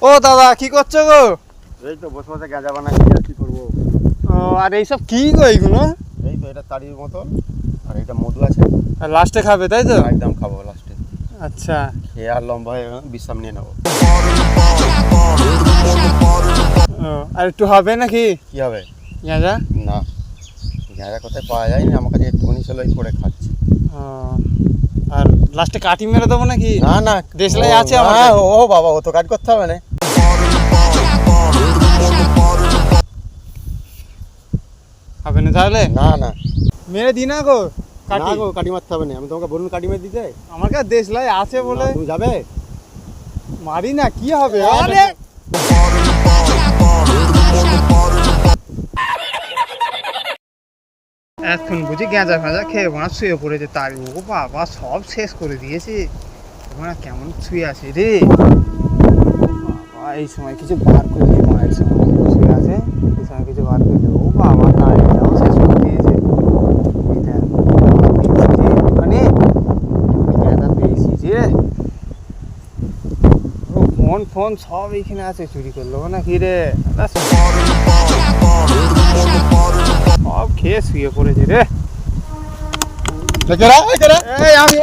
ও দাদা কি করছো গো? এই তো বসে বসে গাঁজা বানাচ্ছি, আর কি করবো। ও আর এইসব কি গো এইগুলো? এই তো এটা তাড়ির মতন, আর এটা মধু আছে। আর লাস্টে খাবে তাই তো? একদম খাবো লাস্টে। আচ্ছা খেয়ে আর লম্বা হয়ে বিশ্রাম নিয়ে নেবো। ও আর একটু হবে নাকি? কি হবে? গাঁজা? না, গাঁজা কোথায় পাওয়া যায় না, আমার কাছে একটুখানি ছিল করে খাচ্ছি। ও আর লাস্টে কাটি মেরে দেবো নাকি? না না, দেশলাই আছে আমার হ্যাঁ, কাছে। ও বাবা, ও তো কাজ করতে হবে না। হবে না তাহলে? না না মেরে দি না গো কাটি। না গো, কাটি মারতে হবে না। আমি তোমাকে বলুন কাটি মেরে দিতে। আমার কাছে দেশলাই আছে বলে না, তুমি যাবে? মারি না, কি হবে? আরে এখন বুঝি গাঁজা ফাঁজা খেয়ে ওরা শুয়ে পড়েছে, তার ও বাবা সব শেষ করে দিয়েছে। ওরা কেমন শুয়ে আছে রে বাবা, এই সময় কিছু বার করে দিয়ে মনে হয় শুয়ে আছে, এই সময় কিছু বার করে দিয়ে ও বাবা তারটাও শেষ করে দিয়েছে। এইটা ওখানে গাঁজা পেয়েছি যে, ও ফোন ফোন সব এইখানে আছে, চুরি করলো নাকি রে? সব খেয়ে শুয়ে পড়েছে রে। কেরা? এই আমি